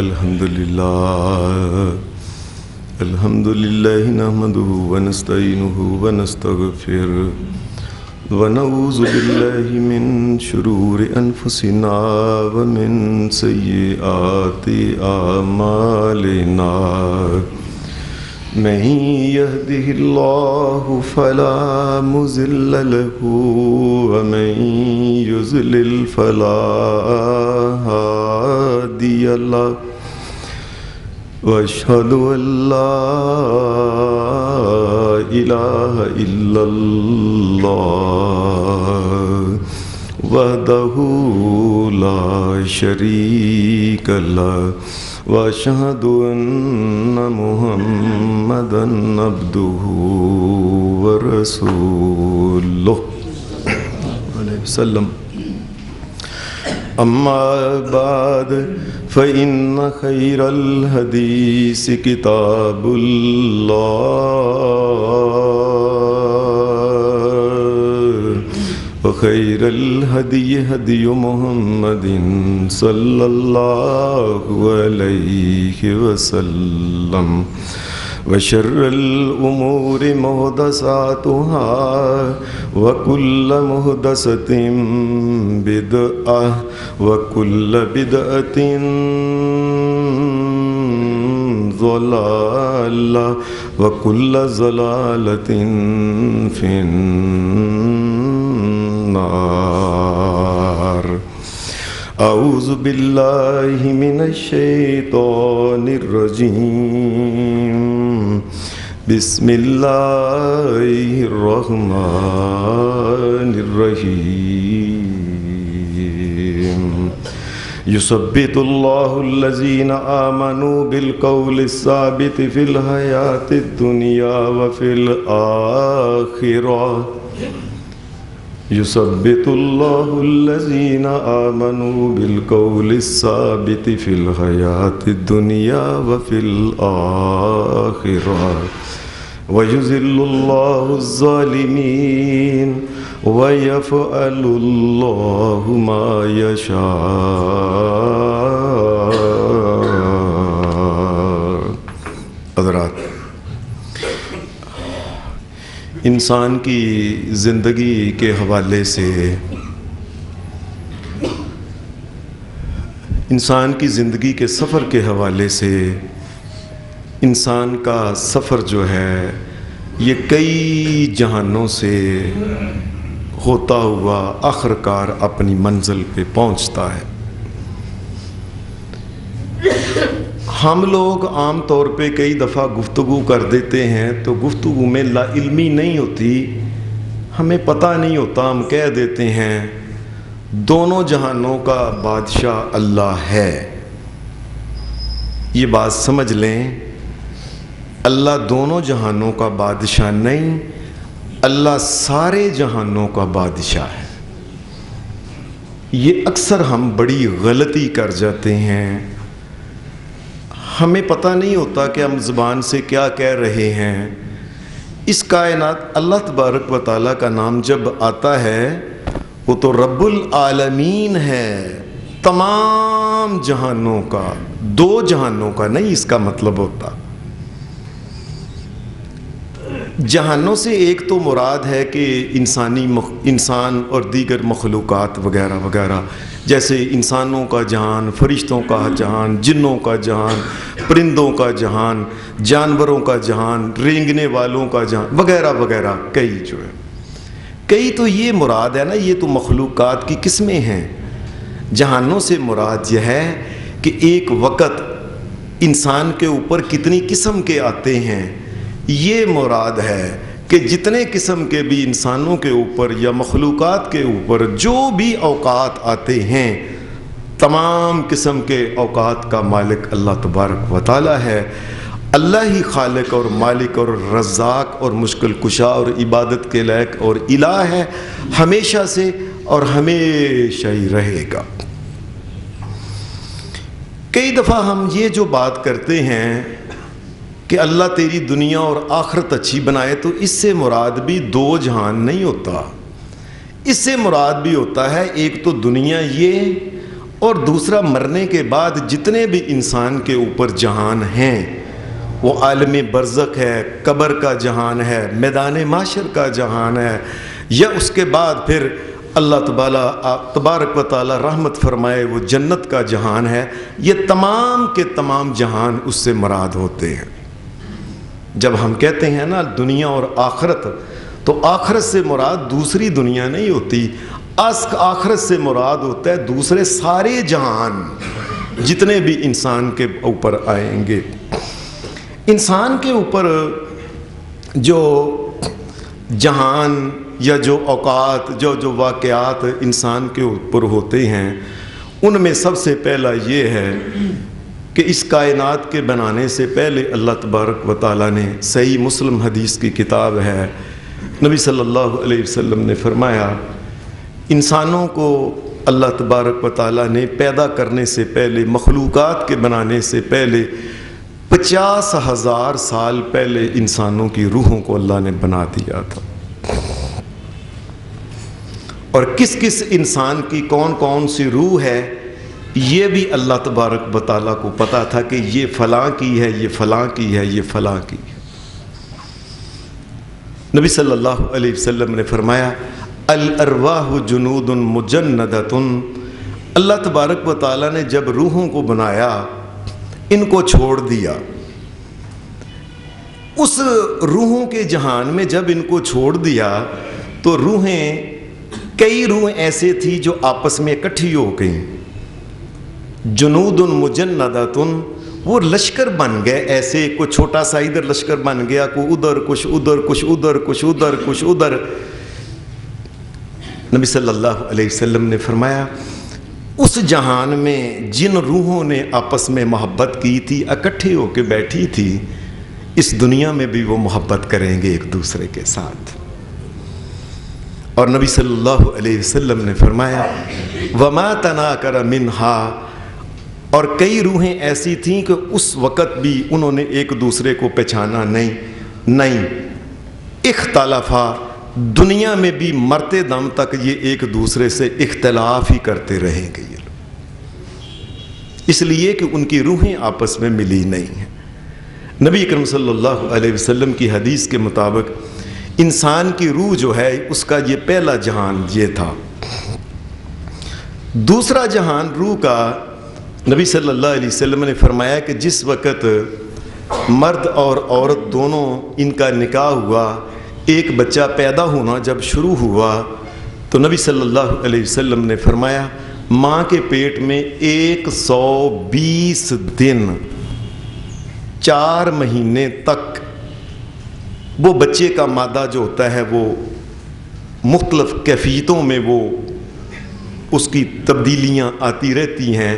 الحمد لله نحمده ونستعينه ونستغفره ونعوذ بالله من شرور أنفسنا ومن سيئات أعمالنا من يهده الله فلا مضل له ومن يضلل فلا هادي له وأشهد أن لا إله إلا الله وحده لا شريك له وأشهد أن محمدًا عبده ورسوله عليه وسلم. أما بعد فإن خير الحديث كتاب الله وخير الهدي هدي محمد صلى الله عليه وسلم وشر الأمور محدثاتها وكل محدثة بدعة وكل بدعة ضلالة وكل ضلالة في النار. أعوذ بالله من الشيطان الرجيم. بسم الله الرحمن الرحيم. يثبت الله الذين آمنوا بالقول الثابت في الحياة الدنيا وفي الآخرة. يثبت الله الذين آمنوا بالقول الثابت في الحياة الدنيا وفي الآخرة ويذل الله الظالمين ويفعل الله ما يشاء. حضرات، انسان کی زندگی کے حوالے سے انسان کی زندگی کے سفر کے حوالے سے انسان کا سفر جو ہے یہ کئی جہانوں سے ہوتا ہوا آخرکار اپنی منزل پہ پہنچتا ہے. ہم لوگ عام طور پہ کئی دفعہ گفتگو کر دیتے ہیں تو گفتگو میں لا علمی نہیں ہوتی، ہمیں پتہ نہیں ہوتا، ہم کہہ دیتے ہیں دونوں جہانوں کا بادشاہ اللہ ہے. یہ بات سمجھ لیں، اللہ دونوں جہانوں کا بادشاہ نہیں، اللہ سارے جہانوں کا بادشاہ ہے. یہ اکثر ہم بڑی غلطی کر جاتے ہیں. ہمیں پتہ نہیں ہوتا کہ ہم زبان سے کیا کہہ رہے ہیں. اس کائنات اللہ تبارک و تعالیٰ کا نام جب آتا ہے وہ تو رب العالمین ہے، تمام جہانوں کا، دو جہانوں کا نہیں اس کا مطلب ہوتا. جہانوں سے ایک تو مراد ہے کہ انسان اور دیگر مخلوقات وغیرہ وغیرہ، جیسے انسانوں کا جہان، فرشتوں کا جہان، جنوں کا جہان، پرندوں کا جہان، جانوروں کا جہان، رینگنے والوں کا جہان وغیرہ وغیرہ. کئی جو ہے، کئی تو یہ مراد ہے نا، یہ تو مخلوقات کی قسمیں ہیں. جہانوں سے مراد یہ ہے کہ ایک وقت انسان کے اوپر کتنی قسم کے آتے ہیں. یہ مراد ہے کہ جتنے قسم کے بھی انسانوں کے اوپر یا مخلوقات کے اوپر جو بھی اوقات آتے ہیں، تمام قسم کے اوقات کا مالک اللہ تبارک و تعالی ہے. اللہ ہی خالق اور مالک اور رزاق اور مشکل کشا اور عبادت کے لائق اور الہ ہے، ہمیشہ سے اور ہمیشہ ہی رہے گا. کئی دفعہ ہم یہ جو بات کرتے ہیں کہ اللہ تیری دنیا اور آخرت اچھی بنائے، تو اس سے مراد بھی دو جہان نہیں ہوتا. اس سے مراد بھی ہوتا ہے ایک تو دنیا یہ اور دوسرا مرنے کے بعد جتنے بھی انسان کے اوپر جہان ہیں، وہ عالم برزخ ہے، قبر کا جہان ہے، میدان محشر کا جہان ہے، یا اس کے بعد پھر اللہ تبارک و تعالی رحمت فرمائے وہ جنت کا جہان ہے، یہ تمام کے تمام جہان اس سے مراد ہوتے ہیں۔ جب ہم کہتے ہیں نا دنیا اور آخرت، تو آخرت سے مراد دوسری دنیا نہیں ہوتی، آخرت سے مراد ہوتا ہے دوسرے سارے جہان جتنے بھی انسان کے اوپر آئیں گے۔ انسان کے اوپر جو جہان یا جو اوقات جو واقعات انسان کے اوپر ہوتے ہیں، ان میں سب سے پہلا یہ ہے کہ اس کائنات کے بنانے سے پہلے اللہ تبارک و تعالیٰ نے، صحیح مسلم حدیث کی کتاب ہے، نبی صلی اللہ علیہ وسلم نے فرمایا، انسانوں کو اللہ تبارک و تعالیٰ نے پیدا کرنے سے پہلے، مخلوقات کے بنانے سے پہلے 50,000 سال پہلے انسانوں کی روحوں کو اللہ نے بنا دیا تھا، اور کس کس انسان کی کون کون سی روح ہے یہ بھی اللہ تبارک و تعالیٰ کو پتا تھا کہ یہ فلاں کی ہے، یہ فلاں کی ہے، یہ فلاں کی ہے۔ نبی صلی اللہ علیہ وسلم نے فرمایا الارواح جنود مجندۃ، اللہ تبارک و تعالیٰ نے جب روحوں کو بنایا، ان کو چھوڑ دیا، اس روحوں کے جہان میں جب ان کو چھوڑ دیا تو کئی روحیں ایسے تھی جو آپس میں اکٹھی ہو گئیں، جنود مجندۃ، وہ لشکر بن گئے، ایسے کوئی چھوٹا سا ادھر لشکر بن گیا، کوئی ادھر، کچھ ادھر، کچھ ادھر، کچھ ادھر، کچھ ادھر۔ نبی صلی اللہ علیہ وسلم نے فرمایا اس جہان میں جن روحوں نے آپس میں محبت کی تھی، اکٹھے ہو کے بیٹھی تھی، اس دنیا میں بھی وہ محبت کریں گے ایک دوسرے کے ساتھ۔ اور نبی صلی اللہ علیہ وسلم نے فرمایا وما تناکر منہا، اور کئی روحیں ایسی تھیں کہ اس وقت بھی انہوں نے ایک دوسرے کو پہچانا نہیں، اختلافا، دنیا میں بھی مرتے دم تک یہ ایک دوسرے سے اختلاف ہی کرتے رہیں گے یہ لوگ، اس لیے کہ ان کی روحیں آپس میں ملی نہیں ہیں۔ نبی اکرم صلی اللہ علیہ وسلم کی حدیث کے مطابق انسان کی روح جو ہے اس کا یہ پہلا جہان یہ تھا۔ دوسرا جہان روح کا نبی صلی اللہ علیہ وسلم نے فرمایا کہ جس وقت مرد اور عورت دونوں ان کا نکاح ہوا، ایک بچہ پیدا ہونا جب شروع ہوا، تو نبی صلی اللہ علیہ وسلم نے فرمایا ماں کے پیٹ میں 120 دن 4 مہینے تک وہ بچے کا مادہ جو ہوتا ہے وہ مختلف کیفیتوں میں وہ اس کی تبدیلیاں آتی رہتی ہیں۔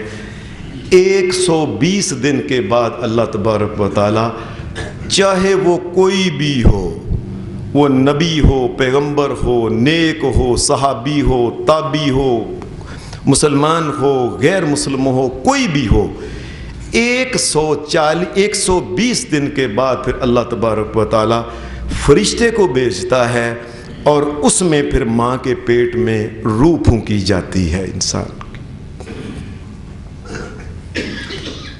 120 دن کے بعد اللہ تبارک و تعالی، چاہے وہ کوئی بھی ہو، وہ نبی ہو، پیغمبر ہو، نیک ہو، صحابی ہو، تابعی ہو، مسلمان ہو، غیر مسلم ہو، کوئی بھی ہو، 120 دن کے بعد پھر اللہ تبارک و تعالی فرشتے کو بھیجتا ہے، اور اس میں پھر ماں کے پیٹ میں روح پھونکی جاتی ہے انسان کی،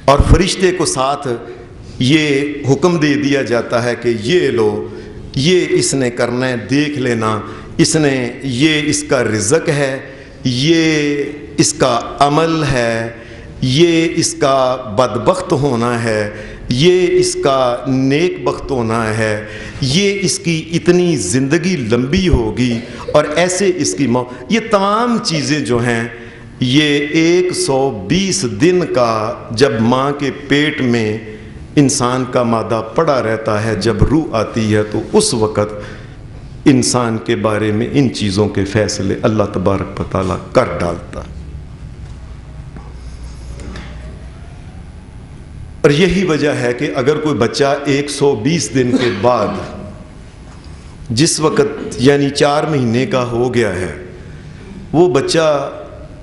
اور فرشتے کو ساتھ یہ حکم دے دیا جاتا ہے کہ یہ لو، یہ اس نے کرنا ہے، دیکھ لینا، اس نے یہ اس کا رزق ہے، یہ اس کا عمل ہے، یہ اس کا بدبخت ہونا ہے، یہ اس کا نیک بخت ہونا ہے، یہ اس کی اتنی زندگی لمبی ہوگی، اور ایسے اس کی موت، یہ تمام چیزیں جو ہیں یہ 120 دن کا جب ماں کے پیٹ میں انسان کا مادہ پڑا رہتا ہے، جب روح آتی ہے تو اس وقت انسان کے بارے میں ان چیزوں کے فیصلے اللہ تبارک و تعالیٰ کر ڈالتا ہے۔ اور یہی وجہ ہے کہ اگر کوئی بچہ 120 دن کے بعد جس وقت یعنی 4 مہینے کا ہو گیا ہے، وہ بچہ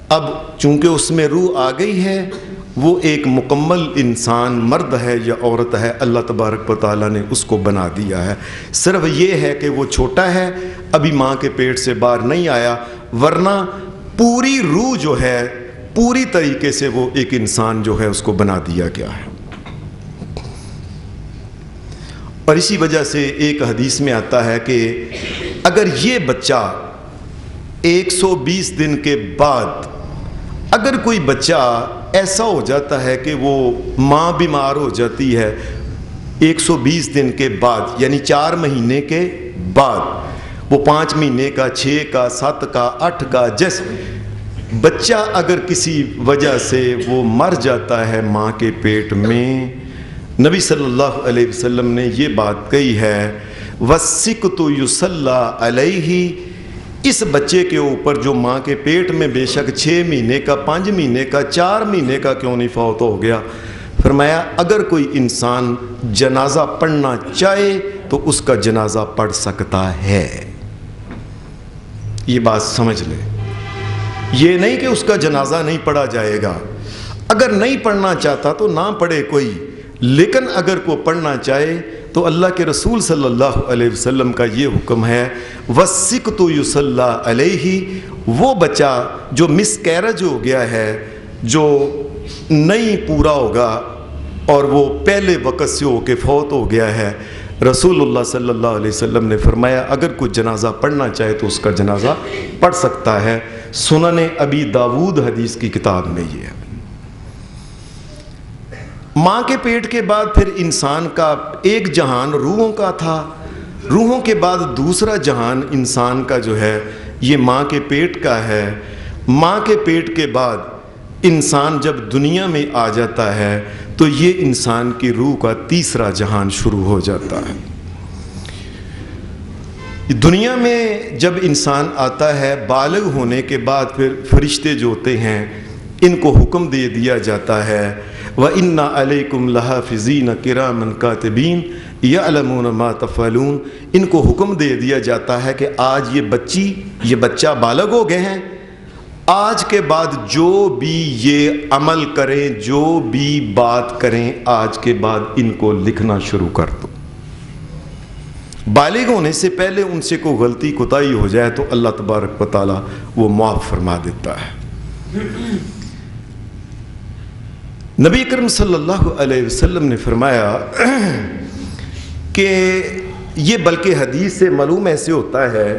اب چونکہ اس میں روح آ گئی ہے، وہ ایک مکمل انسان مرد ہے یا عورت ہے، اللہ تبارک و تعالیٰ نے اس کو بنا دیا ہے۔ صرف یہ ہے کہ وہ چھوٹا ہے، ابھی ماں کے پیٹ سے باہر نہیں آیا، ورنہ پوری روح جو ہے پوری طریقے سے وہ ایک انسان جو ہے اس کو بنا دیا گیا ہے۔ اور اسی وجہ سے ایک حدیث میں آتا ہے کہ اگر یہ بچہ 120 دن کے بعد اگر کوئی بچہ ایسا ہو جاتا ہے کہ وہ ماں بیمار ہو جاتی ہے 120 دن کے بعد، یعنی 4 مہینے کے بعد، وہ 5 مہینے کا، 6 کا، 7 کا، 8 کا، جیسے بچہ اگر کسی وجہ سے وہ مر جاتا ہے ماں کے پیٹ میں، نبی صلی اللہ علیہ وسلم نے یہ بات کہی ہے وَالسِّقْطُ يُصَلَّى عَلَيْهِ، اس بچے کے اوپر جو ماں کے پیٹ میں بے شک 6 مہینے کا، 5 مہینے کا، 4 مہینے کا کیوں نہیں فوت ہو گیا، فرمایا اگر کوئی انسان جنازہ پڑھنا چاہے تو اس کا جنازہ پڑھ سکتا ہے۔ یہ بات سمجھ لیں، یہ نہیں کہ اس کا جنازہ نہیں پڑھا جائے گا، اگر نہیں پڑھنا چاہتا تو نہ پڑھے کوئی، لیکن اگر کوئی پڑھنا چاہے تو اللہ کے رسول صلی اللہ علیہ وسلم کا یہ حکم ہے وَالسِّقْطُ يُصَلَّى عَلَيْهِ، وہ بچہ جو مس کیرج ہو گیا ہے، جو نہیں پورا ہوگا اور وہ پہلے وقت سے ہو کے فوت ہو گیا ہے، رسول اللہ صلی اللہ علیہ وسلم نے فرمایا اگر کوئی جنازہ پڑھنا چاہے تو اس کا جنازہ پڑھ سکتا ہے۔ سنن ابی داود حدیث کی کتاب میں یہ ہے۔ ماں کے پیٹ کے بعد پھر انسان کا ایک جہان روحوں کا تھا، روحوں کے بعد دوسرا جہان انسان کا جو ہے یہ ماں کے پیٹ کا ہے۔ ماں کے پیٹ کے بعد انسان جب دنیا میں آ جاتا ہے تو یہ انسان کی روح کا تیسرا جہان شروع ہو جاتا ہے۔ دنیا میں جب انسان آتا ہے بالغ ہونے کے بعد پھر فرشتے جو ہوتے ہیں ان کو حکم دے دیا جاتا ہے وَإِنَّ عَلَيْكُمْ لَحَافِظِينَ كِرَامًا كَاتِبِينَ يَعْلَمُونَ مَا تَفْعَلُونَ، ان کو حکم دے دیا جاتا ہے کہ آج یہ بچہ بالغ ہو گئے ہیں، آج کے بعد جو بھی یہ عمل کریں، جو بھی بات کریں، آج کے بعد ان کو لکھنا شروع کر دو۔ بالغ ہونے سے پہلے ان سے کوئی غلطی کوتاہی ہو جائے تو اللہ تبارک و تعالیٰ وہ معاف فرما دیتا ہے۔ نبی اکرم صلی اللہ علیہ وسلم نے فرمایا کہ یہ بلکہ حدیث سے معلوم ایسے ہوتا ہے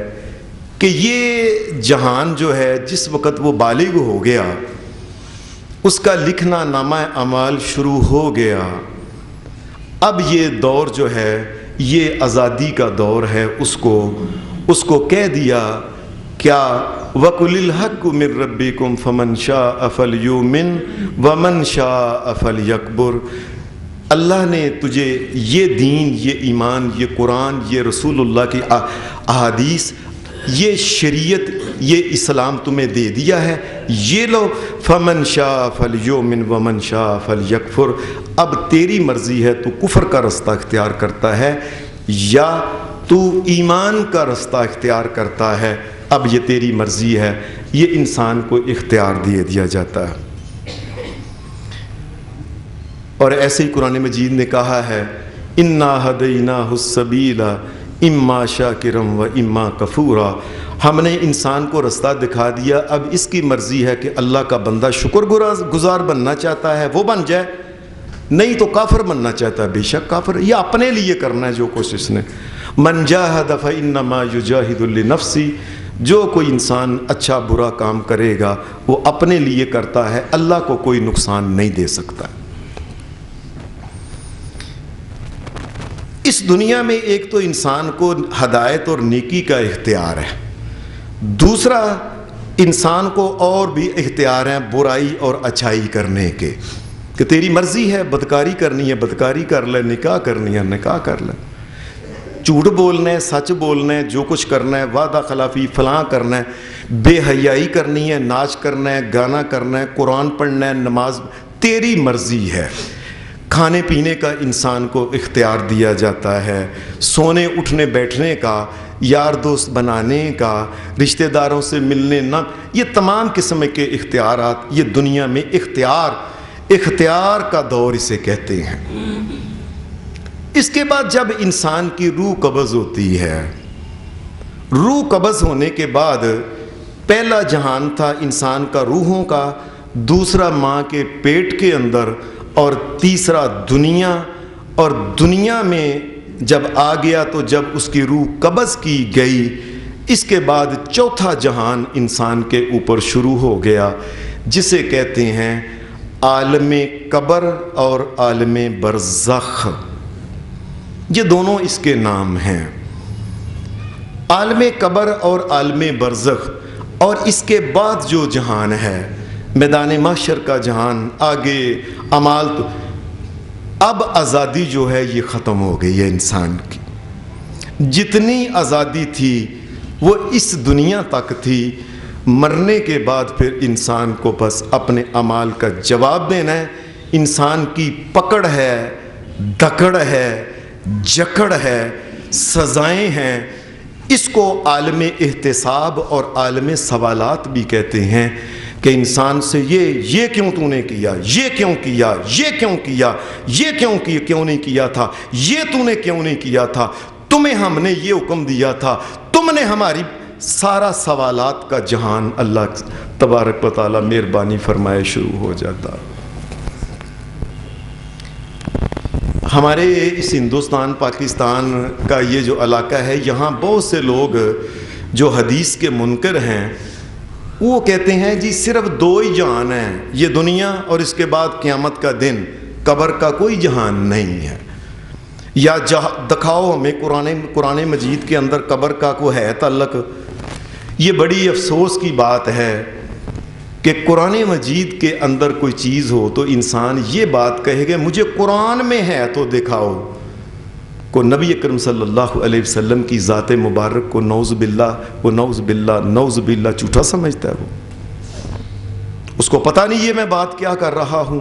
کہ یہ جہان جو ہے جس وقت وہ بالغ ہو گیا اس کا لکھنا نامہ اعمال شروع ہو گیا۔ اب یہ دور جو ہے یہ آزادی کا دور ہے، اس کو کہہ دیا کیا وَقُلِ الْحَقُّ مِن رَبِّكُمْ فَمَنْ شَاءَ فَلْيُؤْمِنْ وَمَنْ شَاءَ فَلْيَكْفُرْ، اللہ نے تجھے یہ دین، یہ ایمان، یہ قرآن، یہ رسول اللہ کی احادیث، یہ شریعت، یہ اسلام تمہیں دے دیا ہے، یہ لو فَمَنْ شَاءَ فَلْيُؤْمِنْ وَمَنْ شَاءَ فَلْيَكْفُرْ، اب تیری مرضی ہے تو کفر کا رستہ اختیار کرتا ہے یا تو ایمان کا رستہ اختیار کرتا ہے، اب یہ تیری مرضی ہے، یہ انسان کو اختیار دیا جاتا ہے۔ اور ایسے ہی قرآن مجید نے کہا ہے اِنَّا هَدَيْنَاهُ السَّبِيلَ اِمَّا شَاكِرًا وَإِمَّا كَفُورًا، ہم نے انسان کو رستہ دکھا دیا، اب اس کی مرضی ہے کہ اللہ کا بندہ شکر گزار بننا چاہتا ہے وہ بن جائے، نہیں تو کافر بننا چاہتا ہے بے شک کافر، یہ اپنے لیے کرنا ہے جو کچھ اس نے۔ مَنْ جَاهَدَ فَإِنَّمَا يُجَاهِدُ لِنَفْسِهِ، جو کوئی انسان اچھا برا کام کرے گا وہ اپنے لیے کرتا ہے، اللہ کو کوئی نقصان نہیں دے سکتا۔ اس دنیا میں ایک تو انسان کو ہدایت اور نیکی کا اختیار ہے، دوسرا انسان کو اور بھی اختیار ہیں برائی اور اچھائی کرنے کے، کہ تیری مرضی ہے بدکاری کرنی ہے بدکاری کر لے، نکاح کرنی ہے نکاح کر لے، جھوٹ بولنا ہے سچ بولنا ہے، جو کچھ کرنا ہے وعدہ خلافی فلاں کرنا ہے، بے حیائی کرنی ہے، ناچ کرنا ہے، گانا کرنا ہے، قرآن پڑھنا ہے، نماز، تیری مرضی ہے۔ کھانے پینے کا انسان کو اختیار دیا جاتا ہے، سونے اٹھنے بیٹھنے کا، یار دوست بنانے کا، رشتہ داروں سے ملنے نہ، یہ تمام قسم کے اختیارات، یہ دنیا میں اختیار کا دور اسے کہتے ہیں۔ اس کے بعد جب انسان کی روح قبض ہوتی ہے، روح قبض ہونے کے بعد پہلا جہان تھا انسان کا روحوں کا، دوسرا ماں کے پیٹ کے اندر، اور تیسرا دنیا، اور دنیا میں جب آ گیا تو جب اس کی روح قبض کی گئی، اس کے بعد چوتھا جہان انسان کے اوپر شروع ہو گیا، جسے کہتے ہیں عالم قبر اور عالم برزخ۔ یہ دونوں اس کے نام ہیں، عالم قبر اور عالم برزخ۔ اور اس کے بعد جو جہان ہے میدان محشر کا جہان، آگے اعمال، تو اب آزادی جو ہے یہ ختم ہو گئی ہے انسان کی۔ جتنی آزادی تھی وہ اس دنیا تک تھی، مرنے کے بعد پھر انسان کو بس اپنے اعمال کا جواب دینا ہے۔ انسان کی پکڑ ہے، دکڑ ہے، جکڑ ہے، سزائیں ہیں۔ اس کو عالم احتساب اور عالم سوالات بھی کہتے ہیں، کہ انسان سے یہ کیوں تو نے کیا، یہ کیوں کیا، یہ کیوں کیا، یہ کیوں نہیں کیا تھا، یہ تو نے کیوں نہیں کیا تھا، تمہیں ہم نے یہ حکم دیا تھا، تم نے ہماری، سارا سوالات کا جہان اللہ تبارک و تعالیٰ مہربانی فرمائے شروع ہو جاتا۔ ہمارے اس ہندوستان پاکستان کا یہ جو علاقہ ہے، یہاں بہت سے لوگ جو حدیث کے منکر ہیں، وہ کہتے ہیں جی صرف دو ہی جہان ہیں، یہ دنیا اور اس کے بعد قیامت کا دن، قبر کا کوئی جہان نہیں ہے۔ یا دکھاؤ ہمیں قرآن مجید کے اندر قبر کا کوئی ہے تعلق۔ یہ بڑی افسوس کی بات ہے کہ قرآن مجید کے اندر کوئی چیز ہو تو انسان یہ بات کہے گا مجھے قرآن میں ہے تو دکھاؤ۔ کو نبی اکرم صلی اللہ علیہ وسلم کی ذات مبارک کو نعوذ باللہ جھوٹا سمجھتا ہے، وہ اس کو پتہ نہیں یہ میں بات کیا کر رہا ہوں۔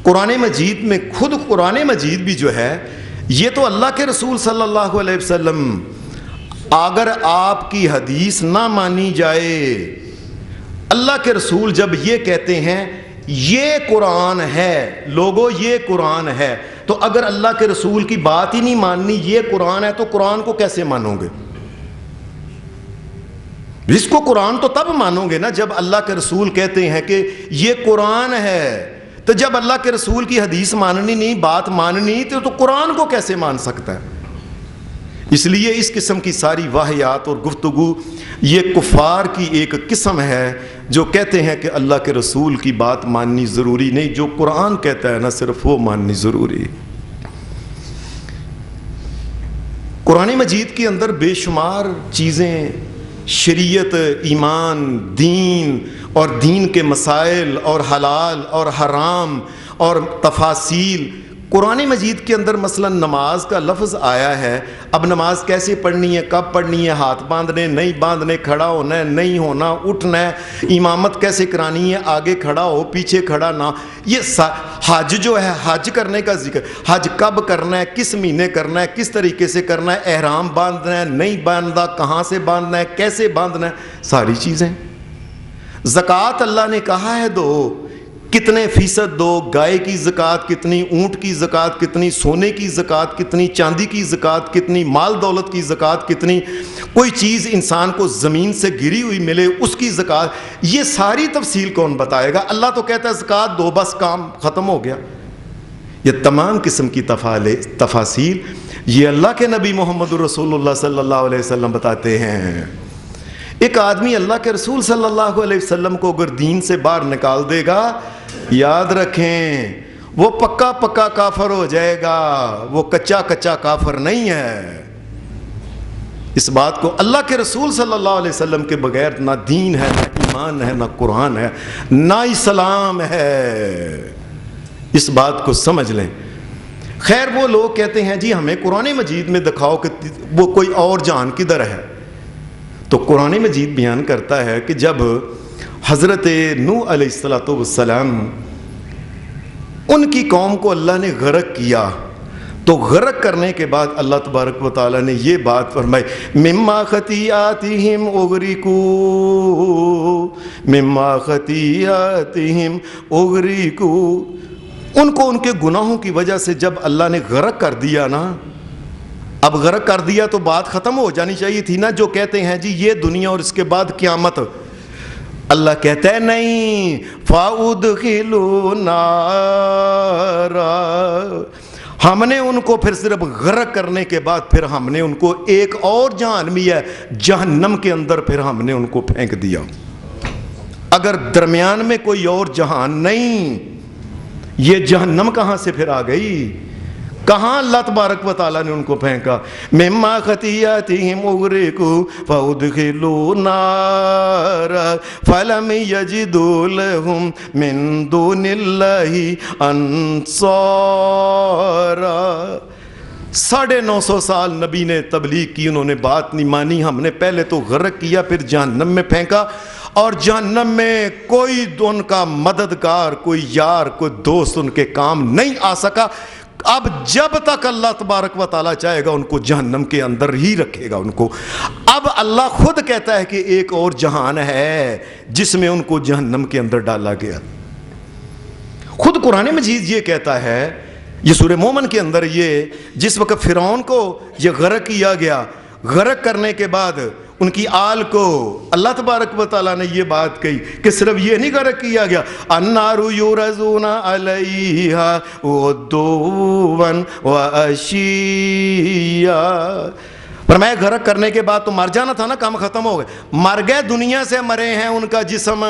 قرآن مجید میں خود قرآن مجید بھی جو ہے یہ تو اللہ کے رسول صلی اللہ علیہ وسلم، اگر آپ کی حدیث نہ مانی جائے، اللہ کے رسول جب یہ کہتے ہیں یہ قرآن ہے، لوگوں یہ قرآن ہے، تو اگر اللہ کے رسول کی بات ہی نہیں ماننی یہ قرآن ہے تو قرآن کو کیسے مانو گے؟ اس کو قرآن تو تب مانو گے نا جب اللہ کے رسول کہتے ہیں کہ یہ قرآن ہے۔ تو جب اللہ کے رسول کی حدیث ماننی نہیں، بات ماننی، تو قرآن کو کیسے مان سکتا ہے؟ اس لیے اس قسم کی ساری واہیات اور گفتگو یہ کفار کی ایک قسم ہے جو کہتے ہیں کہ اللہ کے رسول کی بات ماننی ضروری نہیں، جو قرآن کہتا ہے نا صرف وہ ماننی ضروری۔ قرآن مجید کے اندر بے شمار چیزیں، شریعت، ایمان، دین اور دین کے مسائل اور حلال اور حرام اور تفاصیل، قرآن مجید کے اندر مثلا نماز کا لفظ آیا ہے، اب نماز کیسے پڑھنی ہے، کب پڑھنی ہے، ہاتھ باندھنے نہیں باندھنے، کھڑا ہونا ہے نہیں ہونا، اٹھنا ہے، امامت کیسے کرانی ہے، آگے کھڑا ہو پیچھے کھڑا نہ، یہ حج جو ہے، حج کرنے کا ذکر، حج کب کرنا ہے، کس مہینے کرنا ہے، کس طریقے سے کرنا ہے، احرام باندھنا ہے نہیں باندھا، کہاں سے باندھنا ہے، کیسے باندھنا ہے، ساری چیزیں۔ زکوٰۃ اللہ نے کہا ہے دو، کتنے فیصد دو، گائے کی زکوٰۃ کتنی، اونٹ کی زکوٰۃ کتنی، سونے کی زکوٰۃ کتنی، چاندی کی زکوٰۃ کتنی، مال دولت کی زکوٰۃ کتنی، کوئی چیز انسان کو زمین سے گری ہوئی ملے اس کی زکوٰۃ، یہ ساری تفصیل کون بتائے گا؟ اللہ تو کہتا ہے زکوٰۃ دو، بس کام ختم ہو گیا۔ یہ تمام قسم کی تفاصیل یہ اللہ کے نبی محمد رسول اللہ صلی اللہ علیہ وسلم بتاتے ہیں۔ ایک آدمی اللہ کے رسول صلی اللہ علیہ وسلم کو اگر دین سے باہر نکال دے گا، یاد رکھیں وہ پکا پکا کافر ہو جائے گا، وہ کچا کچا کافر نہیں ہے۔ اس بات کو اللہ کے رسول صلی اللہ علیہ وسلم کے بغیر نہ دین ہے، نہ ایمان ہے، نہ قرآن ہے، نہ اسلام ہے۔ اس بات کو سمجھ لیں۔ خیر وہ لوگ کہتے ہیں جی ہمیں قرآن مجید میں دکھاؤ کہ وہ کوئی اور جہان کدھر ہے، تو قرآن مجید بیان کرتا ہے کہ جب حضرت نوح علیہ السلام ان کی قوم کو اللہ نے غرق کیا، تو غرق کرنے کے بعد اللہ تبارک و تعالیٰ نے یہ بات فرمائی، مما خطیئاتہم اغرقوا، مما خطیئاتہم اغرقوا، ان کو ان کے گناہوں کی وجہ سے جب اللہ نے غرق کر دیا نا، اب غرق کر دیا تو بات ختم ہو جانی چاہیے تھی نا۔ جو کہتے ہیں جی یہ دنیا اور اس کے بعد قیامت، اللہ کہتا ہے نہیں، فَأُدْخِلُوا نَارًا، ہم نے ان کو پھر صرف غرق کرنے کے بعد پھر ہم نے ان کو ایک اور جہنمی ہے جہنم کے اندر پھر ہم نے ان کو پھینک دیا۔ اگر درمیان میں کوئی اور جہان نہیں، یہ جہنم کہاں سے پھر آ گئی؟ کہاں اللہ تبارک و تعالیٰ نے ان کو پھینکا؟ مما خطیئاتہم اغرقوا فادخلوا نارا فلم یجدوا لہم من دون اللہ انصارا۔ 950 سال نبی نے تبلیغ کی، انہوں نے بات نہیں مانی، ہم نے پہلے تو غرق کیا پھر جہنم میں پھینکا، اور جہنم میں کوئی ان کا مددگار، کوئی یار، کوئی دوست ان کے کام نہیں آ سکا۔ اب جب تک اللہ تبارک و تعالیٰ چاہے گا ان کو جہنم کے اندر ہی رکھے گا ان کو۔ اب اللہ خود کہتا ہے کہ ایک اور جہان ہے جس میں ان کو جہنم کے اندر ڈالا گیا۔ خود قرآن مجید یہ کہتا ہے، یہ سورہ مومن کے اندر، یہ جس وقت فرعون کو یہ غرق کیا گیا، غرق کرنے کے بعد ان کی آل کو اللہ تبارک و تعالیٰ نے یہ بات کہی کہ صرف یہ نہیں غرق کیا گیا، النار یورزون علیہا غدوا وعشیا، فرمایا غرق کرنے کے بعد تو مر جانا تھا نا، کام ختم ہو گئے، مر گئے، دنیا سے مرے ہیں، ان کا جسم،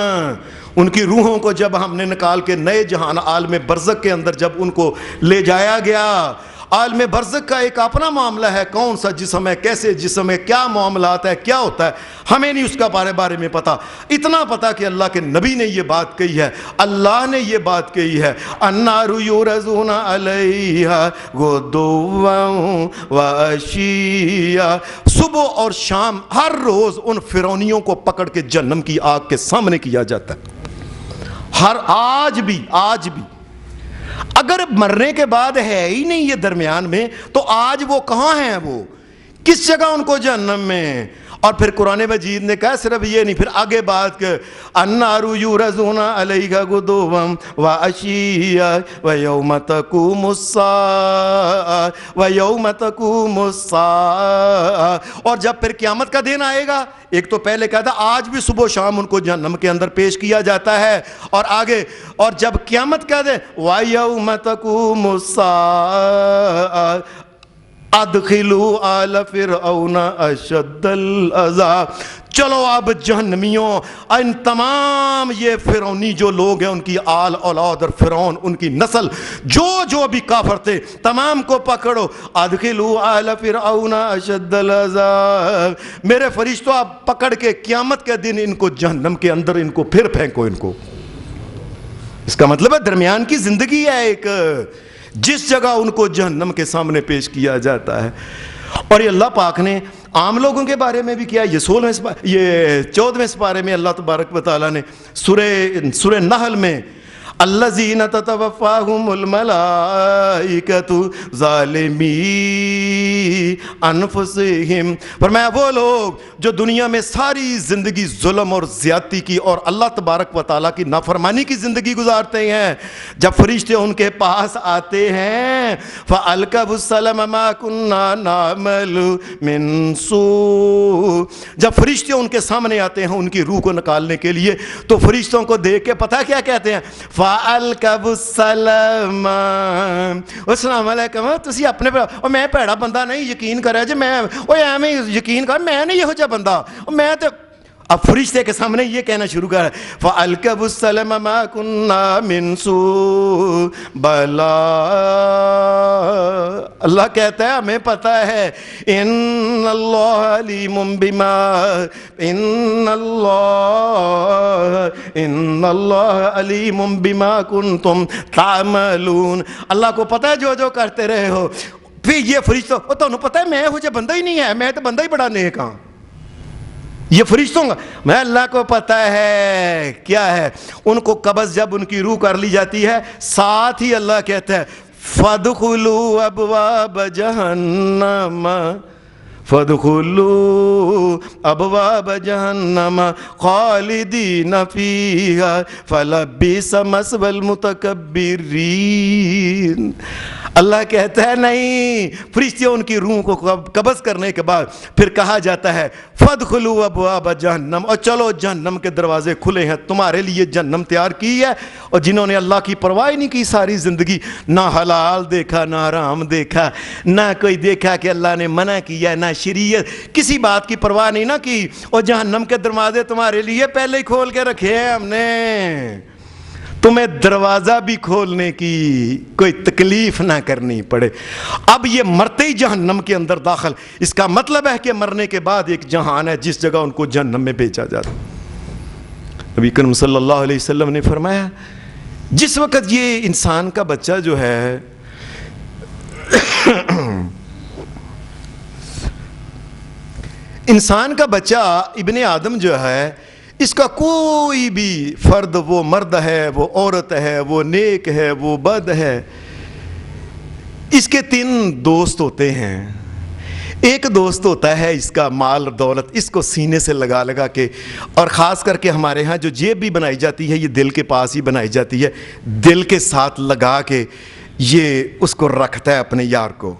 ان کی روحوں کو جب ہم نے نکال کے نئے جہان عالم برزخ کے اندر جب ان کو لے جایا گیا، عالم برزخ کا ایک اپنا معاملہ ہے، کون سا جسم ہے، کیسے جسم ہے، کیا معاملات ہے، کیا ہوتا ہے، ہمیں نہیں اس کا بارے میں پتا، اتنا پتا کہ اللہ کے نبی نے یہ بات کہی ہے، اللہ نے یہ بات کہی ہے، النار یورزون علیہا غدوا وعشیا، صبح اور شام ہر روز ان فرعونیوں کو پکڑ کے جہنم کی آگ کے سامنے کیا جاتا ہے، آج بھی اگر مرنے کے بعد ہے ہی نہیں یہ درمیان میں، تو آج وہ کہاں ہیں، وہ کس جگہ ان کو جہنم میں؟ اور پھر قرآن مجید نے کہا صرف یہ نہیں، پھر آگے بات کہ النار یورزون علیہا غدوا وعشیا ویوم تقوم الساعہ ویوم تقوم الساعہ، اور جب پھر قیامت کا دن آئے گا، ایک تو پہلے کہا تھا آج بھی صبح و شام ان کو جہنم کے اندر پیش کیا جاتا ہے، اور آگے اور جب قیامت کا دن ویوم تقوم الساعہ ادخلوا آل فرعون اشد العذاب، چلو اب جہنمیوں، ان تمام یہ فرعونی جو لوگ ہیں، ان کی آل اولاد اور فرعون ان کی نسل جو بھی کافر تھے تمام کو پکڑو، ادخلوا آل فرعون اشد العذاب، میرے فرشتوں آپ پکڑ کے قیامت کے دن ان کو جہنم کے اندر ان کو پھر پھینکو ان کو۔ اس کا مطلب ہے درمیان کی زندگی ہے ایک، جس جگہ ان کو جہنم کے سامنے پیش کیا جاتا ہے۔ اور یہ اللہ پاک نے عام لوگوں کے بارے میں بھی کیا، یہ 14ویں سپارے میں اللہ تبارک و تعالیٰ نے سورہ نحل میں الذین تتوفاہم الملائکۃ ظالمی انفسہم، فرمایا وہ لوگ جو دنیا میں ساری زندگی ظلم اور زیادتی کی اور اللہ تبارک و تعالیٰ کی نافرمانی کی زندگی گزارتے ہیں، جب فرشتے ان کے پاس آتے ہیں فَأَلْقَوُا السَّلَمَ مَا كُنَّا نَعْمَلُ مِن سُوءٍ، جب فرشتے ان کے سامنے آتے ہیں ان کی روح کو نکالنے کے لیے، تو فرشتوں کو دیکھ کے پتہ کیا کہتے ہیں، فَأَلْقَوُا السَّلَامَ، السلام علیکم، تسی اپنے پر، میں پیڑا بندہ نہیں، یقین کرے جی، میں ایویں یقین کر، میں نہیں یہو جہا بندہ، میں تو اب فرشتے کے سامنے یہ کہنا شروع کر فَأَلْقَوُا السَّلَامَ مَا كُنَّا مِن سُوءٍ بَلَا، اللہ کہتا ہے ہمیں پتہ ہے، ان اللہ علیم بما، ان اللہ علیم بما کنتم تعملون، اللہ کو پتہ ہے جو کرتے رہے ہو۔ پھر یہ فرشتوں، تمہیں پتہ ہے میں مجھے بندہ ہی نہیں ہے، میں تو بندہ ہی بڑا نیک ہاں، یہ فرشتوں کا میں اللہ کو پتہ ہے کیا ہے۔ ان کو قبض جب ان کی روح کر لی جاتی ہے، ساتھ ہی اللہ کہتا ہے فَادْخُلُوا أَبْوَابَ جَهَنَّمَ فادخلوا ابواب جہنم خالدین فیہا فلبئس مثوی المتکبرین۔ اللہ کہتا ہے نہیں، فرشتے ان کی روح کو قبض کرنے کے بعد پھر کہا جاتا ہے فادخلوا ابواب جہنم، اور چلو جہنم کے دروازے کھلے ہیں، تمہارے لیے جہنم تیار کی ہے۔ اور جنہوں نے اللہ کی پرواہ نہیں کی ساری زندگی، نہ حلال دیکھا نہ حرام دیکھا، نہ کوئی دیکھا کہ اللہ نے منع کیا، نہ شریعت، کسی بات کی پرواہ نہیں نہ کی، اور جہنم کے دروازے تمہارے لیے پہلے ہی کھول کے رکھے ہیں ہم نے، تمہیں دروازہ بھی کھولنے کی کوئی تکلیف نہ کرنی پڑے۔ اب یہ مرتے ہی جہنم کے اندر داخل، اس کا مطلب ہے کہ مرنے کے بعد ایک جہان ہے جس جگہ ان کو جہنم میں بھیجا جاتا۔ نبی کریم صلی اللہ علیہ وسلم نے فرمایا جس وقت یہ انسان کا بچہ جو ہے انسان کا بچہ ابن آدم جو ہے، اس کا کوئی بھی فرد، وہ مرد ہے، وہ عورت ہے، وہ نیک ہے، وہ بد ہے، اس کے 3 دوست ہوتے ہیں۔ ایک دوست ہوتا ہے اس کا مال اور دولت، اس کو سینے سے لگا لگا کے، اور خاص کر کے ہمارے ہاں جو جیب بھی بنائی جاتی ہے یہ دل کے پاس ہی بنائی جاتی ہے، دل کے ساتھ لگا کے یہ اس کو رکھتا ہے اپنے یار کو۔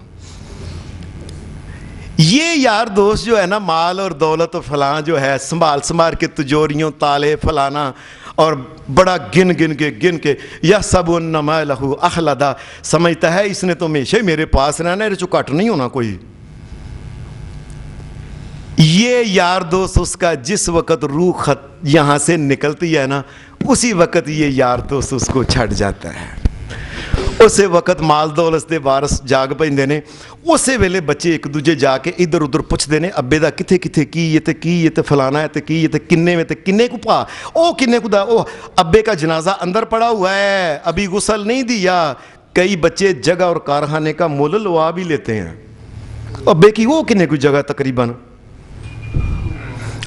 یہ یار دوست جو ہے نا، مال اور دولت و فلاں جو ہے سنبھال کے تجوریوں تالے فلانا، اور بڑا گن کے یا سب انما لہو اخلدا، سمجھتا ہے اس نے تو ہمیشہ ہی میرے پاس رہنا ہے، رچو کٹ نہیں ہونا کوئی۔ یہ یار دوست اس کا جس وقت روح یہاں سے نکلتی ہے نا، اسی وقت یہ یار دوست اس کو چھڑ جاتا ہے۔ اسے وقت مال دولت دے وارث جاگ پیندے نے، اسے ویلے بچے ایک دوجے جا کے ادھر ادھر پوچھتے نے ابے دا کتھے کتھے کی یہ تے فلانا ہے تے کی یہ تے کنے میں تے کنے کو پا او کنے کو دا او ابے کا جنازہ اندر پڑا ہوا ہے، ابھی غسل نہیں دیا۔ کئی بچے جگہ اور کارخانے کا مول لوا بھی لیتے ہیں، ابے کی وہ کنے کو جگہ تقریباً۔